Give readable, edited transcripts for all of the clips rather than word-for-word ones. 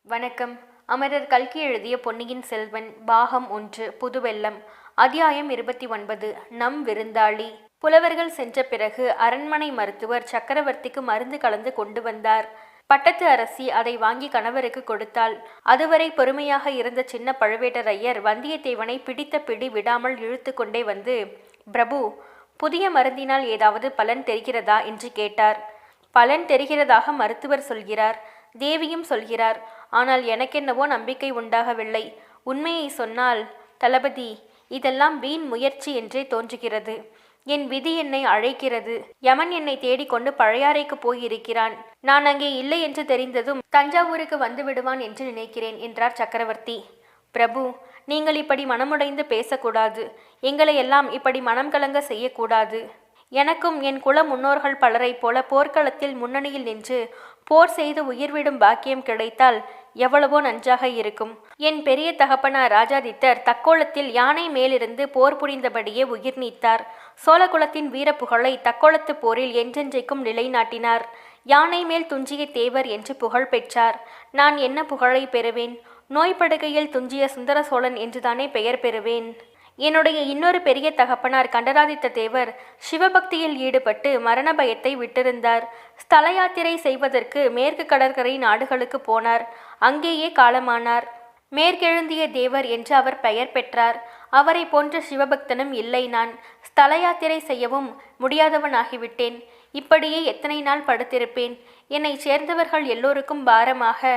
வணக்கம். அமரர் கல்கி எழுதிய பொன்னியின் செல்வன் பாகம் 1 புதுவெள்ளம் அத்தியாயம் 29 நம் விருந்தாளி. புலவர்கள் சென்ற பிறகு அரண்மனை மருத்துவர் சக்கரவர்த்திக்கு மருந்து கலந்து கொண்டு வந்தார். பட்டத்து அரசி அதை வாங்கி கணவருக்கு கொடுத்தாள். அதுவரை பொறுமையாக இருந்த சின்ன பழுவேட்டரையர் வந்தியத்தேவனை பிடித்த பிடி விடாமல் இழுத்து கொண்டே வந்து, பிரபு, புதிய மருந்தினால் ஏதாவது பலன் தெரிகிறதா என்று கேட்டார். பலன் தெரிகிறதாக மருத்துவர் சொல்கிறார், தேவியும் சொல்கிறார். ஆனால் எனக்கென்னவோ நம்பிக்கை உண்டாகவில்லை. உண்மையை சொன்னால் தளபதி, இதெல்லாம் வீண் முயற்சி என்றே தோன்றுகிறது. என் விதி என்னை அழைக்கிறது. யமன் என்னை தேடிக்கொண்டு பழையாறைக்கு போயிருக்கிறான். நான் அங்கே இல்லை என்று தெரிந்ததும் தஞ்சாவூருக்கு வந்து விடுவான் என்று நினைக்கிறேன் என்றார் சக்கரவர்த்தி. பிரபு, நீங்கள் இப்படி மனமுடைந்து பேசக்கூடாது. எங்களை எல்லாம் இப்படி மனம் கலங்க செய்யக்கூடாது. எனக்கும் என் குல முன்னோர்கள் பலரைப் போல போர்க்களத்தில் முன்னணியில் நின்று போர் செய்து உயிர்விடும் பாக்கியம் கிடைத்தால் எவ்வளவோ நன்றாக இருக்கும். என் பெரிய தகப்பனார் ராஜாதித்தர் தக்கோலத்தில் யானை மேலிருந்து போர் புரிந்தபடியே உயிர் நீத்தார். சோழகுலத்தின் வீரப்புகழை தக்கோலத்து போரில் என்றென்றைக்கும் நிலைநாட்டினார். யானை மேல் துஞ்சிய தேவர் என்று புகழ் பெற்றார். நான் என்ன புகழை பெறுவேன்? நோய்படுகையில் துஞ்சிய சுந்தர சோழன் என்றுதானே பெயர் பெறுவேன். என்னுடைய இன்னொரு பெரிய தகப்பனார் கண்டராதித்த தேவர் சிவபக்தியில் ஈடுபட்டு மரண பயத்தை விட்டிருந்தார். ஸ்தல யாத்திரை செய்வதற்கு மேற்கு கடற்கரை நாடுகளுக்கு போனார். அங்கேயே காலமானார். மேற்கெழுந்திய தேவர் என்று அவர் பெயர் பெற்றார். அவரை போன்ற சிவபக்தனும் இல்லை. நான் ஸ்தல யாத்திரை செய்யவும் முடியாதவனாகிவிட்டேன். இப்படியே எத்தனை நாள் படுத்திருப்பேன்? என்னை சேர்ந்தவர்கள் எல்லோருக்கும் பாரமாக.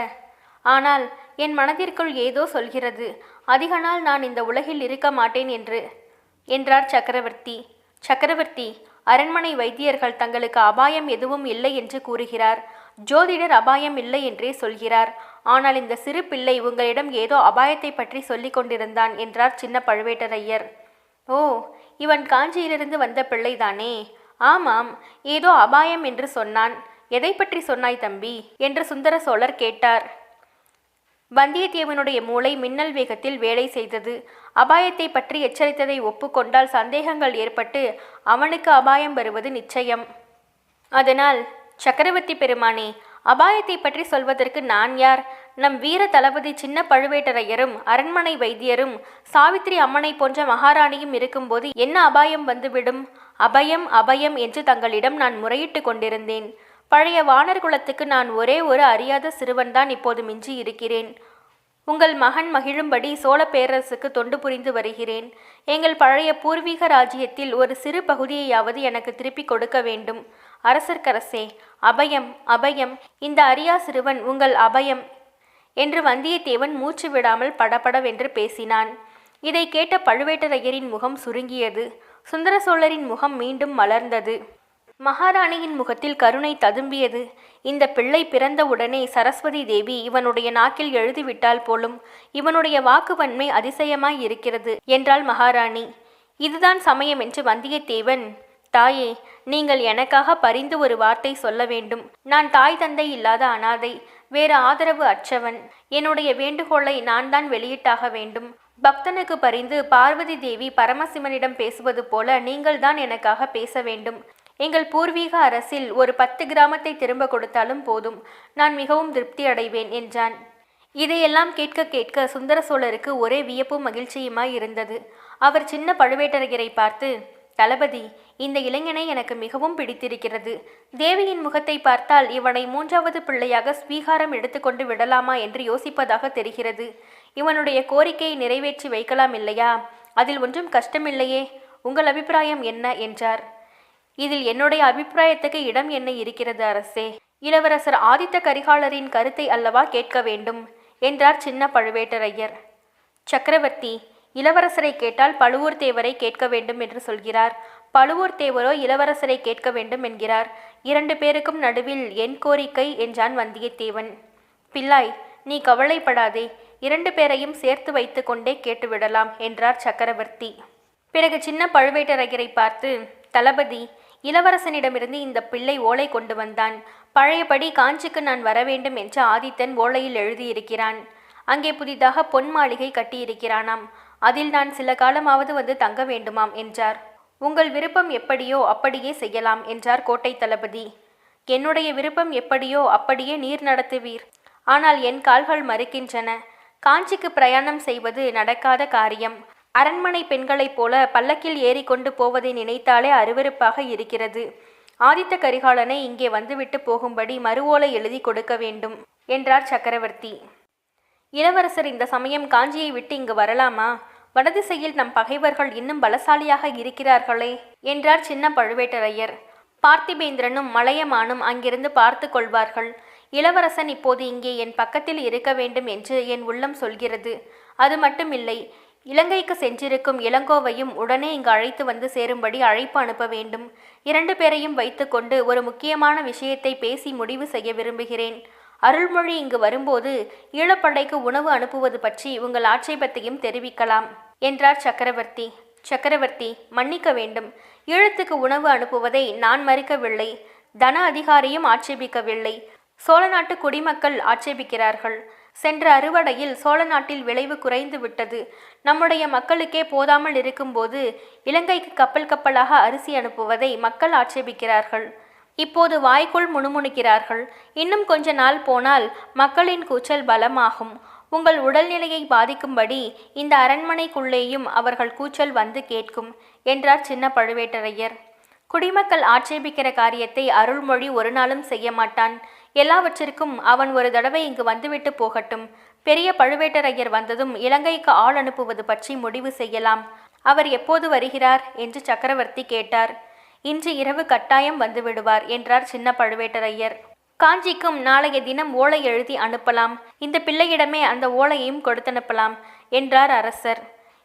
ஆனால் என் மனதிற்குள் ஏதோ சொல்கிறது, அதிக நாள் நான் இந்த உலகில் இருக்க மாட்டேன் என்றார் சக்கரவர்த்தி. சக்கரவர்த்தி, அரண்மனை வைத்தியர்கள் தங்களுக்கு அபாயம் எதுவும் இல்லை என்று கூறுகிறார். ஜோதிடர் அபாயம் இல்லை என்றே சொல்கிறார். ஆனால் இந்த சிறு பிள்ளை உங்களிடம் ஏதோ அபாயத்தை பற்றி சொல்லிக் கொண்டிருந்தான் என்றார் சின்ன பழுவேட்டரையர். ஓ, இவன் காஞ்சியிலிருந்து வந்த பிள்ளைதானே? ஆமாம், ஏதோ அபாயம் என்று சொன்னான். எதை பற்றி சொன்னாய் தம்பி என்று சுந்தர சோழர் கேட்டார். வந்தியத்தேவனுடைய மூளை மின்னல் வேகத்தில் வேலை செய்தது. அபாயத்தை பற்றி எச்சரித்ததை ஒப்புக்கொண்டால் சந்தேகங்கள் ஏற்பட்டு அவனுக்கு அபாயம் வருவது நிச்சயம். அதனால், சக்கரவர்த்தி பெருமானே, அபாயத்தை பற்றி சொல்வதற்கு நான் யார்? நம் வீர தளபதி சின்ன பழுவேட்டரையரும் அரண்மனை வைத்தியரும் சாவித்திரி அம்மனை போன்ற மகாராணியும் இருக்கும்போது என்ன அபாயம் வந்துவிடும்? அபயம் அபயம் என்று தங்களிடம் நான் முறையிட்டு கொண்டிருந்தேன். பழைய வானர் குலத்துக்கு நான் ஒரே ஒரு அறியாத சிறுவன்தான் இப்போது மிஞ்சி இருக்கிறேன். உங்கள் மகன் மகிழும்படி சோழ பேரரசுக்கு தொண்டு புரிந்து வருகிறேன். எங்கள் பழைய பூர்வீக ராஜ்யத்தில் ஒரு சிறு பகுதியையாவது எனக்கு திருப்பி கொடுக்க வேண்டும். அரசர்க்கரசே, அபயம் அபயம், இந்த அரியா சிறுவன் உங்கள் அபயம் என்று வந்தியத்தேவன் மூச்சு விடாமல் படபடவென்று பேசினான். இதை கேட்ட பழுவேட்டரையரின் முகம் சுருங்கியது. சுந்தர சோழரின் முகம் மீண்டும் மலர்ந்தது. மகாராணியின் முகத்தில் கருணை ததும்பியது. இந்த பிள்ளை பிறந்தவுடனே சரஸ்வதி தேவி இவனுடைய நாக்கில் எழுதிவிட்டால் போலும். இவனுடைய வாக்குவன்மை அதிசயமாய் இருக்கிறது என்றாள் மகாராணி. இதுதான் சமயம் என்று வந்தியத்தேவன், தாயே, நீங்கள் எனக்காக பரிந்து ஒரு வார்த்தை சொல்ல வேண்டும். நான் தாய் தந்தை இல்லாத அனாதை, வேறு ஆதரவு அற்றவன். என்னுடைய வேண்டுகோளை நான் தான் வெளியிட்டாக வேண்டும். பக்தனுக்கு பரிந்து பார்வதி தேவி பரமசிவனிடம் பேசுவது போல நீங்கள் தான் எனக்காக பேச வேண்டும். எங்கள் பூர்வீக அரசில் ஒரு 10 கிராமத்தை திரும்ப கொடுத்தாலும் போதும், நான் மிகவும் திருப்தி அடைவேன் என்றான். இதையெல்லாம் கேட்க கேட்க சுந்தர சோழருக்கு ஒரே வியப்பும் மகிழ்ச்சியுமாய் இருந்தது. அவர் சின்ன பழுவேட்டரையரை பார்த்து, தளபதி, இந்த இளைஞனை எனக்கு மிகவும் பிடித்திருக்கிறது. தேவியின் முகத்தை பார்த்தால் இவனை 3வது பிள்ளையாக ஸ்வீகாரம் எடுத்துக்கொண்டு விடலாமா என்று யோசிப்பதாக தெரிகிறது. இவனுடைய கோரிக்கையை நிறைவேற்றி வைக்கலாம் இல்லையா? அதில் ஒன்றும் கஷ்டமில்லையே. உங்கள் அபிப்பிராயம் என்ன என்றார். இதில் என்னுடைய அபிப்பிராயத்துக்கு இடம் என்ன இருக்கிறது அரசே? இளவரசர் ஆதித்த கரிகாலரின் கருத்தை அல்லவா கேட்க வேண்டும் என்றார் சின்ன பழுவேட்டரையர். சக்கரவர்த்தி, இளவரசரை கேட்டால் பழுவூர் தேவரை கேட்க வேண்டும் என்று சொல்கிறார். பழுவூர் தேவரோ இளவரசரை கேட்க வேண்டும் என்கிறார். 2 பேருக்கும் நடுவில் என் கோரிக்கை என்றான் வந்தியத்தேவன். பிள்ளாய், நீ கவலைப்படாதே. 2 பேரையும் சேர்த்து வைத்து கொண்டே கேட்டுவிடலாம் என்றார் சக்கரவர்த்தி. பிறகு சின்ன பழுவேட்டரையரை பார்த்து, தளபதி, இளவரசனிடமிருந்து இந்த பிள்ளை ஓலை கொண்டு வந்தான். பழையபடி காஞ்சிக்கு நான் வரவேண்டும் என்று ஆதித்தன் ஓலையில் எழுதியிருக்கிறான். அங்கே புதிதாக பொன் மாளிகை கட்டியிருக்கிறானாம். அதில் நான் சில காலமாவது வந்து தங்க வேண்டுமாம் என்றார். உங்கள் விருப்பம் எப்படியோ அப்படியே செய்யலாம் என்றார் கோட்டை தளபதி. என்னுடைய விருப்பம் எப்படியோ அப்படியே நீர் நடத்துவீர். ஆனால் என் கால்கள் மறுக்கின்றன. காஞ்சிக்கு பிரயாணம் செய்வது நடக்காத காரியம். அரண்மனை பெண்களைப் போல பல்லக்கில் ஏறிக்கொண்டு போவதை நினைத்தாலே அருவருப்பாக இருக்கிறது. ஆதித்த கரிகாலனை இங்கே வந்துவிட்டு போகும்படி மறுவோலை எழுதி கொடுக்க வேண்டும் என்றார் சக்கரவர்த்தி. இளவரசர் இந்த சமயம் காஞ்சியை விட்டு இங்கு வரலாமா? வடதிசையில் நம் பகைவர்கள் இன்னும் பலசாலியாக இருக்கிறார்களே என்றார் சின்ன பழுவேட்டரையர். பார்த்திபேந்திரனும் மலையமானும் அங்கிருந்து பார்த்து கொள்வார்கள். இளவரசன் இப்போது இங்கே என் பக்கத்தில் இருக்க வேண்டும் என்று என் உள்ளம் சொல்கிறது. அது மட்டுமில்லை, இலங்கைக்கு சென்றிருக்கும் இளங்கோவையும் உடனே இங்கு அழைத்து வந்து சேரும்படி அழைப்பு அனுப்ப வேண்டும். 2 பேரையும் வைத்துக்கொண்டு ஒரு முக்கியமான விஷயத்தை பேசி முடிவு செய்ய விரும்புகிறேன். அருள்மொழி இங்கு வரும்போது ஈழப்படைக்கு உணவு அனுப்புவது பற்றி உங்கள் ஆட்சேபத்தையும் தெரிவிக்கலாம் என்றார் சக்கரவர்த்தி. சக்கரவர்த்தி, மன்னிக்க வேண்டும். ஈழத்துக்கு உணவு அனுப்புவதை நான் மறுக்கவில்லை. தன அதிகாரியும் ஆட்சேபிக்கவில்லை. சோழ நாட்டு குடிமக்கள் ஆட்சேபிக்கிறார்கள். சென்ற அறுவடையில் சோழ நாட்டில் விளைவு குறைந்து விட்டது. நம்முடைய மக்களுக்கே போதாமல் இருக்கும்போது இலங்கைக்கு கப்பல் கப்பலாக அரிசி அனுப்புவதை மக்கள் ஆட்சேபிக்கிறார்கள். இப்போது வாய்க்குள் முணுமுணுக்கிறார்கள். இன்னும் கொஞ்ச நாள் போனால் மக்களின் கூச்சல் பலமாகும். உங்கள் உடல்நிலையை பாதிக்கும்படி இந்த அரண்மனைக்குள்ளேயும் அவர்கள் கூச்சல் வந்து கேட்கும் என்றார் சின்ன பழுவேட்டரையர். குடிமக்கள் ஆட்சேபிக்கிற காரியத்தை அருள்மொழி ஒரு நாளும் செய்ய மாட்டான். எல்லாவற்றிற்கும் அவன் ஒரு தடவை இங்கு வந்துவிட்டு போகட்டும். பெரிய பழுவேட்டரையர் வந்ததும் இலங்கைக்கு ஆள் அனுப்புவது பற்றி முடிவு செய்யலாம். அவர் எப்போது வருகிறார் என்று சக்கரவர்த்தி கேட்டார். இன்று இரவு கட்டாயம் வந்து விடுவார் என்றார் சின்ன பழுவேட்டரையர். காஞ்சிக்கும் நாளைய தினம் ஓலை எழுதி அனுப்பலாம். இந்த பிள்ளையிடமே அந்த ஓலையையும் கொடுத்தனுப்பலாம் என்றார் அரசர்.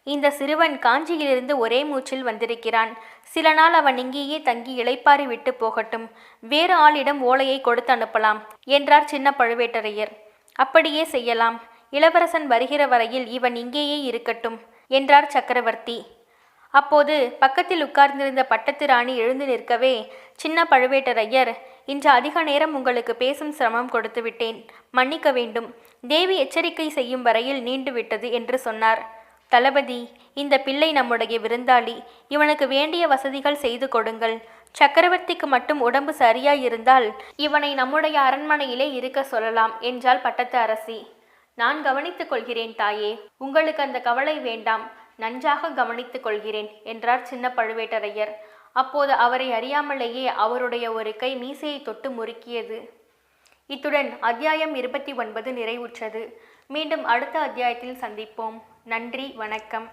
இந்த சிறுவன் காஞ்சியிலிருந்து ஒரே மூச்சில் வந்திருக்கிறான். சில நாள் அவன் இங்கேயே தங்கி இளைப்பாரி விட்டு போகட்டும். வேறு ஆளிடம் ஓலையை கொடுத்து அனுப்பலாம் என்றார் சின்ன பழுவேட்டரையர். அப்படியே செய்யலாம். இளவரசன் வருகிற வரையில் இவன் இங்கேயே இருக்கட்டும் என்றார் சக்கரவர்த்தி. அப்போது பக்கத்தில் உட்கார்ந்திருந்த பட்டத்து ராணி எழுந்து நிற்கவே சின்ன பழுவேட்டரையர், இன்று அதிக நேரம் உங்களுக்கு பேசும் சிரமம் கொடுத்து விட்டேன், மன்னிக்க வேண்டும். தேவி எச்சரிக்கை செய்யும் வரையில் நீண்டுவிட்டது என்று சொன்னார். தளபதி, இந்த பிள்ளை நம்முடைய விருந்தாளி. இவனுக்கு வேண்டிய வசதிகள் செய்து கொடுங்கள். சக்கரவர்த்திக்கு மட்டும் உடம்பு சரியாயிருந்தால் இவனை நம்முடைய அரண்மனையிலே இருக்க சொல்லலாம் என்றாள் பட்டத்து அரசி. நான் கவனித்துக் கொள்கிறேன் தாயே, உங்களுக்கு அந்த கவலை வேண்டாம். நன்றாக கவனித்துக் கொள்கிறேன் என்றார் சின்ன பழுவேட்டரையர். அப்போது அவரை அறியாமலேயே அவருடைய ஒரு கை மீசையை தொட்டு முறுக்கியது. இத்துடன் அத்தியாயம் 29 நிறைவுற்றது. மீண்டும் அடுத்த அத்தியாயத்தில் சந்திப்போம். நன்றி, வணக்கம்.